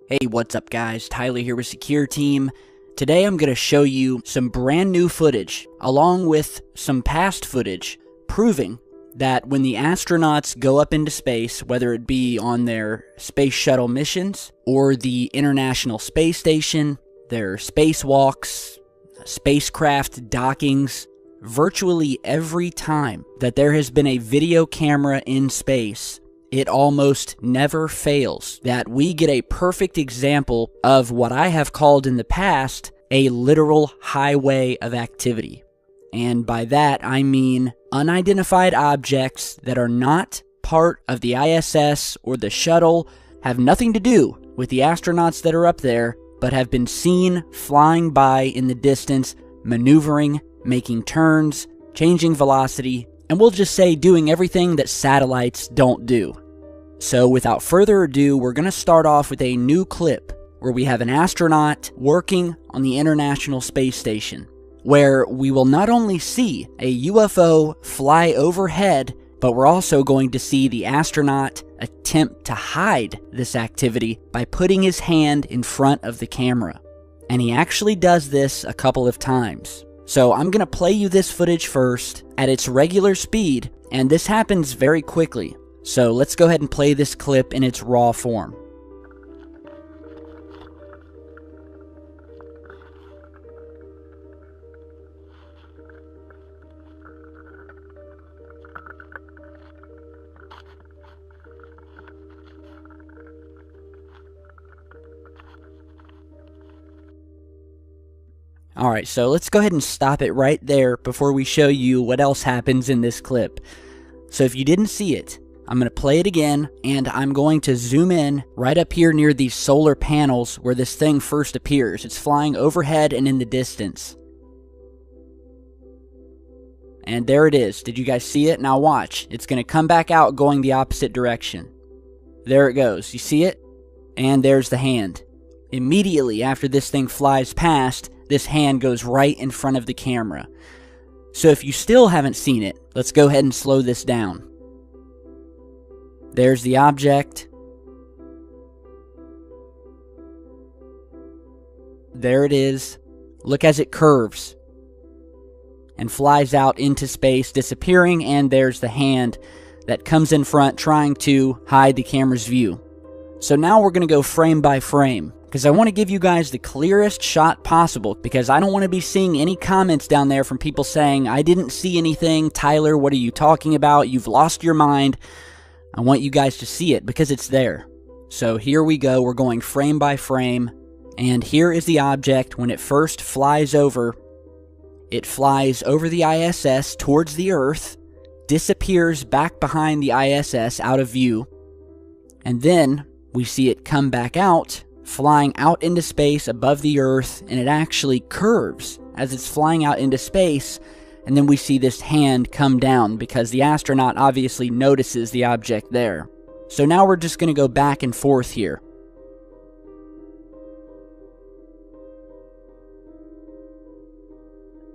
Hey, what's up guys? Tyler here with Secureteam. Today I'm going to show you some brand new footage, along with some past footage, proving that when the astronauts go up into space, whether it be on their space shuttle missions, or the International Space Station, their spacewalks, spacecraft dockings, virtually every time that there has been a video camera in space, it almost never fails that we get a perfect example of what I have called in the past a literal highway of activity. And by that, I mean unidentified objects that are not part of the ISS or the shuttle, have nothing to do with the astronauts that are up there, but have been seen flying by in the distance, maneuvering, making turns, changing velocity, and we'll just say doing everything that satellites don't do. So without further ado, we're going to start off with a new clip where we have an astronaut working on the International Space Station, where we will not only see a UFO fly overhead, but we're also going to see the astronaut attempt to hide this activity by putting his hand in front of the camera. And he actually does this a couple of times. So I'm going to play you this footage first at its regular speed, and this happens very quickly. So let's go ahead and play this clip in its raw form. Alright, so let's go ahead and stop it right there before we show you what else happens in this clip. So if you didn't see it, I'm going to play it again, and I'm going to zoom in right up here near these solar panels where this thing first appears. It's flying overhead and in the distance. And there it is. Did you guys see it? Now watch. It's going to come back out going the opposite direction. There it goes. You see it? And there's the hand. Immediately after this thing flies past, this hand goes right in front of the camera. So if you still haven't seen it, let's go ahead and slow this down. There's the object. There it is. Look as it curves and flies out into space, disappearing, and there's the hand that comes in front trying to hide the camera's view. So now we're going to go frame by frame, because I want to give you guys the clearest shot possible, because I don't want to be seeing any comments down there from people saying, I didn't see anything, Tyler, what are you talking about? You've lost your mind. I want you guys to see it because it's there. So here we go, we're going frame by frame, and here is the object when it first flies over. It flies over the ISS towards the Earth, disappears back behind the ISS out of view, and then we see it come back out, flying out into space above the Earth, and it actually curves as it's flying out into space. And then we see this hand come down because the astronaut obviously notices the object there. So now we're just going to go back and forth here.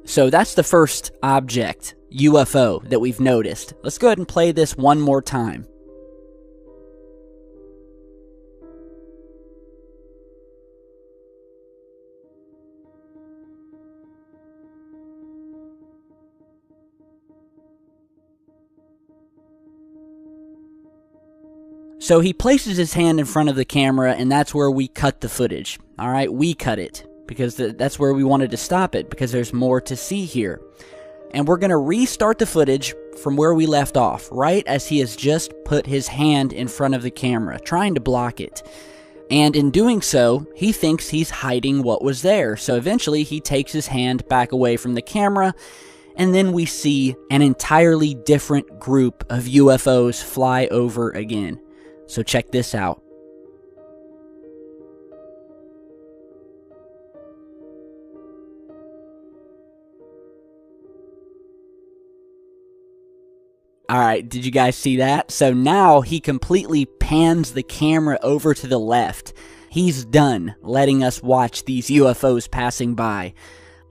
So that's the first object, UFO, that we've noticed. Let's go ahead and play this one more time. So he places his hand in front of the camera, and that's where we cut the footage. Alright, we cut it, because that's where we wanted to stop it, because there's more to see here. And we're going to restart the footage from where we left off, right as he has just put his hand in front of the camera, trying to block it. And in doing so, he thinks he's hiding what was there, so eventually he takes his hand back away from the camera, and then we see an entirely different group of UFOs fly over again. So check this out. Alright, did you guys see that? So now he completely pans the camera over to the left. He's done letting us watch these UFOs passing by.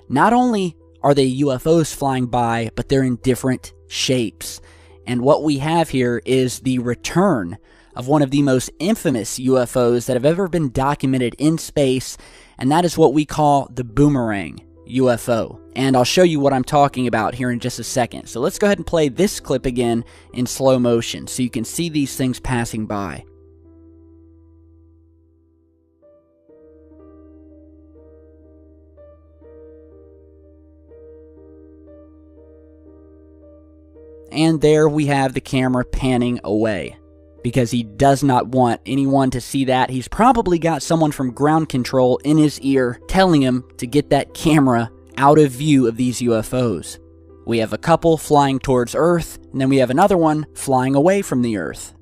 Not only are they UFOs flying by, but they're in different shapes. And what we have here is the return of one of the most infamous UFOs that have ever been documented in space, and that is what we call the boomerang UFO. And I'll show you what I'm talking about here in just a second. So let's go ahead and play this clip again in slow motion so you can see these things passing by. And there we have the camera panning away, because he does not want anyone to see that. He's probably got someone from ground control in his ear telling him to get that camera out of view of these UFOs. We have a couple flying towards Earth, and then we have another one flying away from the Earth.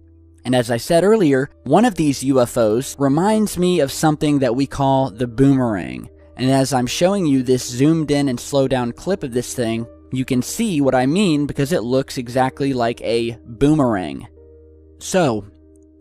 And as I said earlier, one of these UFOs reminds me of something that we call the boomerang. And as I'm showing you this zoomed in and slowed down clip of this thing, you can see what I mean because it looks exactly like a boomerang. So,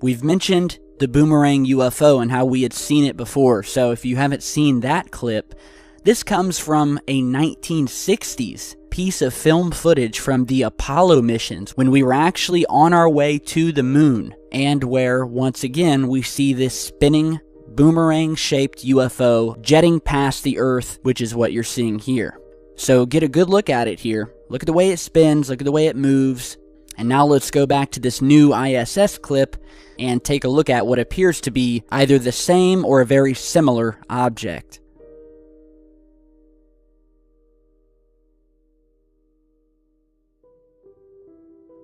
we've mentioned the boomerang UFO and how we had seen it before. So if you haven't seen that clip, this comes from a 1960s piece of film footage from the Apollo missions when we were actually on our way to the moon, and where, once again, we see this spinning boomerang-shaped UFO jetting past the Earth, which is what you're seeing here. So get a good look at it here. Look at the way it spins, look at the way it moves. And now let's go back to this new ISS clip and take a look at what appears to be either the same or a very similar object.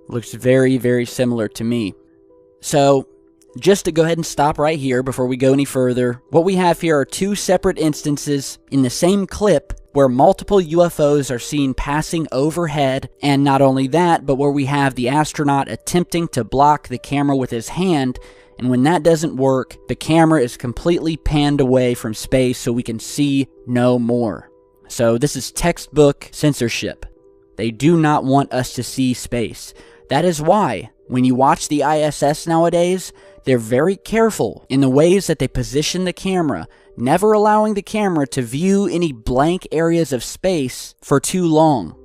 Looks very, very similar to me. So, just to go ahead and stop right here before we go any further, what we have here are two separate instances in the same clip where multiple UFOs are seen passing overhead, and not only that, but where we have the astronaut attempting to block the camera with his hand, and when that doesn't work, the camera is completely panned away from space so we can see no more. So this is textbook censorship. They do not want us to see space. That is why, when you watch the ISS nowadays, they're very careful in the ways that they position the camera, never allowing the camera to view any blank areas of space for too long.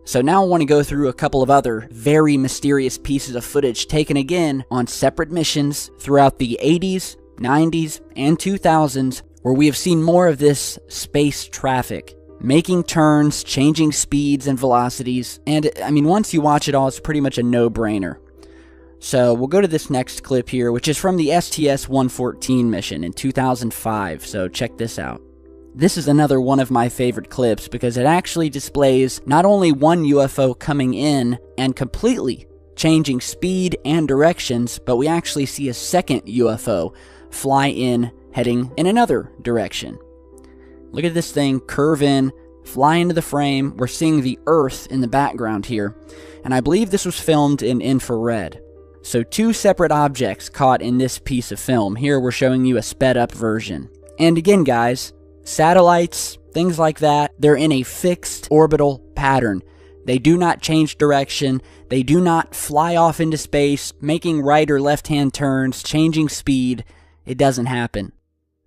So now I want to go through a couple of other very mysterious pieces of footage taken again on separate missions throughout the 80s, 90s, and 2000s, where we have seen more of this space traffic, making turns, changing speeds and velocities, and I mean, once you watch it all, it's pretty much a no-brainer. So we'll go to this next clip here, which is from the STS-114 mission in 2005, so check this out. This is another one of my favorite clips because it actually displays not only one UFO coming in and completely changing speed and directions, but we actually see a second UFO fly in, heading in another direction. Look at this thing curve in, fly into the frame. We're seeing the Earth in the background here, and I believe this was filmed in infrared. So two separate objects caught in this piece of film. Here we're showing you a sped up version. And again, guys, satellites, things like that, they're in a fixed orbital pattern. They do not change direction. They do not fly off into space, making right or left hand turns, changing speed. It doesn't happen.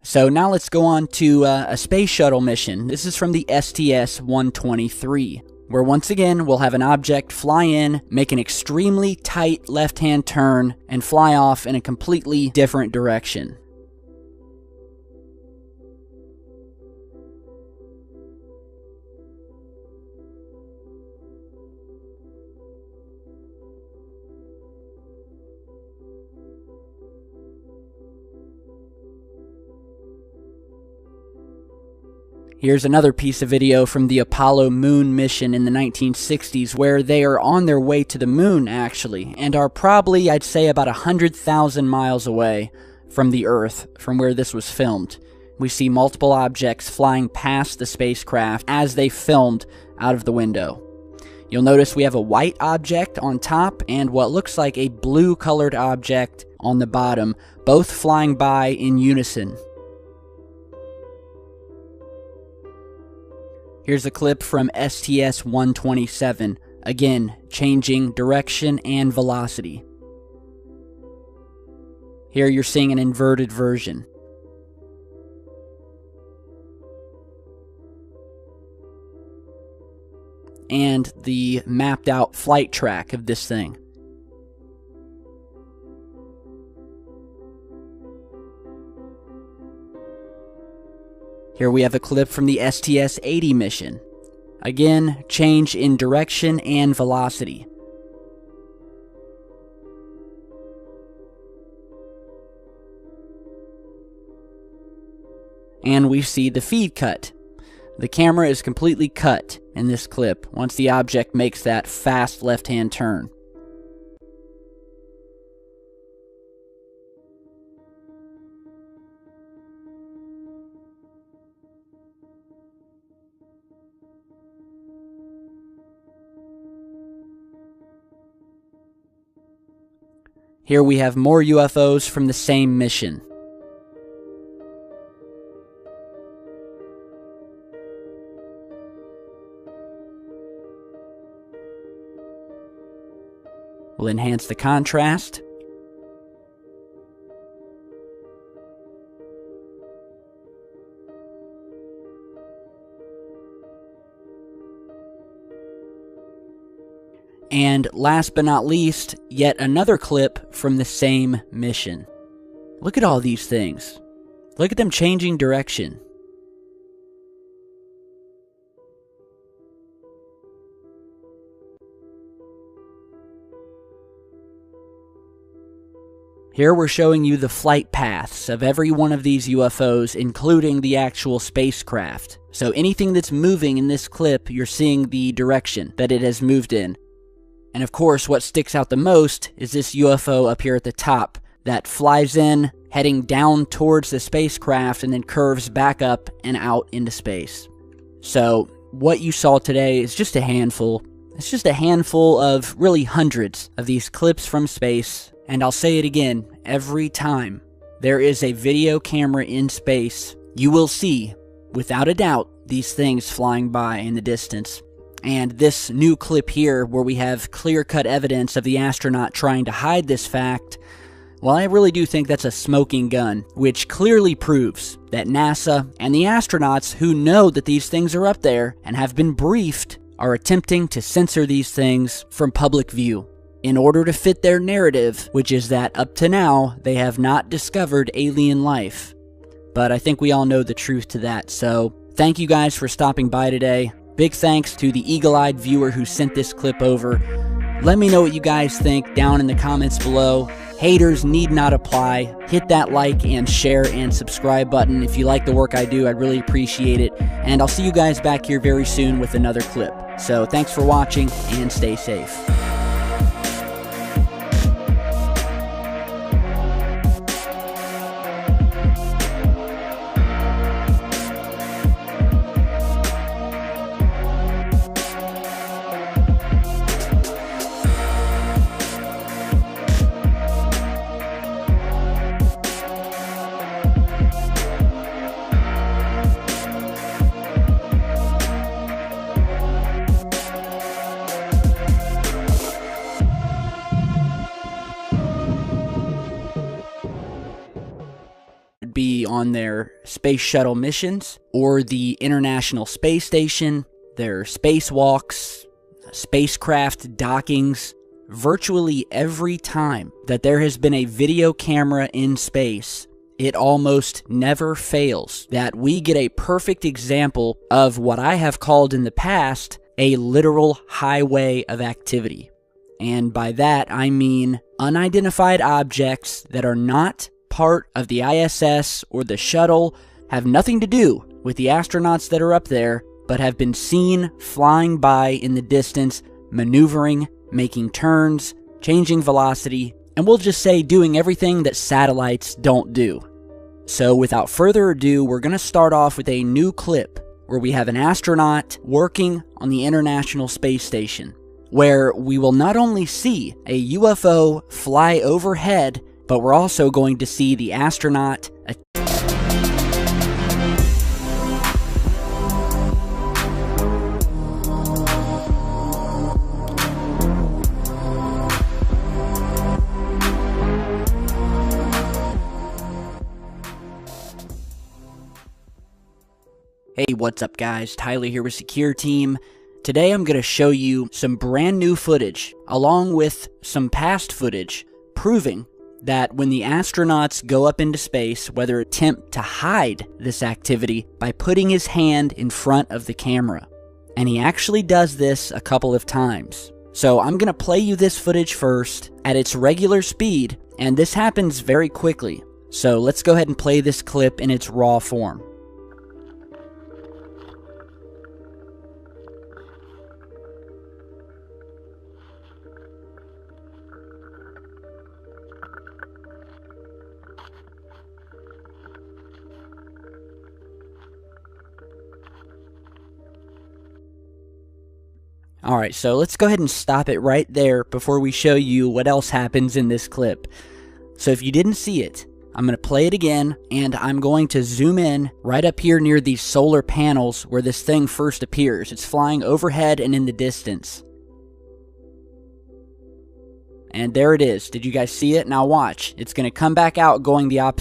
So now let's go on to a space shuttle mission. This is from the STS-123. Where once again, we'll have an object fly in, make an extremely tight left-hand turn, and fly off in a completely different direction. Here's another piece of video from the Apollo moon mission in the 1960s where they are on their way to the moon, actually, and are probably, I'd say, about 100,000 miles away from the Earth, from where this was filmed. We see multiple objects flying past the spacecraft as they filmed out of the window. You'll notice we have a white object on top and what looks like a blue-colored object on the bottom, both flying by in unison. Here's a clip from STS-127, again, changing direction and velocity. Here you're seeing an inverted version. And the mapped out flight track of this thing. Here we have a clip from the STS-80 mission. Again, change in direction and velocity. And we see the feed cut. The camera is completely cut in this clip once the object makes that fast left-hand turn. Here we have more UFOs from the same mission. We'll enhance the contrast. And last but not least, yet another clip from the same mission. Look at all these things. Look at them changing direction. Here we're showing you the flight paths of every one of these UFOs, including the actual spacecraft. So anything that's moving in this clip, you're seeing the direction that it has moved in. And of course, what sticks out the most is this UFO up here at the top that flies in, heading down towards the spacecraft, and then curves back up and out into space. So what you saw today is just a handful. It's just a handful of really hundreds of these clips from space. And I'll say it again, every time there is a video camera in space, you will see, without a doubt, these things flying by in the distance. And this new clip here, where we have clear-cut evidence of the astronaut trying to hide this fact, well, I really do think that's a smoking gun, which clearly proves that NASA and the astronauts who know that these things are up there and have been briefed are attempting to censor these things from public view in order to fit their narrative, which is that up to now, they have not discovered alien life. But I think we all know the truth to that, so thank you guys for stopping by today. Big thanks to the eagle-eyed viewer who sent this clip over. Let me know what you guys think down in the comments below. Haters need not apply. Hit that like and share and subscribe button if you like the work I do. I'd really appreciate it. And I'll see you guys back here very soon with another clip. So thanks for watching and stay safe. Be on their space shuttle missions or the International Space Station, their spacewalks, spacecraft dockings. Virtually every time that there has been a video camera in space, it almost never fails that we get a perfect example of what I have called in the past a literal highway of activity. And by that I mean unidentified objects that are not part of the ISS or the shuttle, have nothing to do with the astronauts that are up there, but have been seen flying by in the distance, maneuvering, making turns, changing velocity, and we'll just say doing everything that satellites don't do. So without further ado, we're going to start off with a new clip where we have an astronaut working on the International Space Station, where we will not only see a UFO fly overhead, but we're also going to see the astronaut Hey, what's up guys? Tyler here with Secureteam. Today I'm going to show you some brand new footage, along with some past footage, proving that when the astronauts go up into space, whether attempt to hide this activity by putting his hand in front of the camera. And he actually does this a couple of times. So I'm going to play you this footage first at its regular speed, and this happens very quickly. So let's go ahead and play this clip in its raw form. Alright, so let's go ahead and stop it right there before we show you what else happens in this clip. So if you didn't see it, I'm going to play it again, and I'm going to zoom in right up here near these solar panels where this thing first appears. It's flying overhead and in the distance. And there it is. Did you guys see it? Now watch. It's going to come back out going the opposite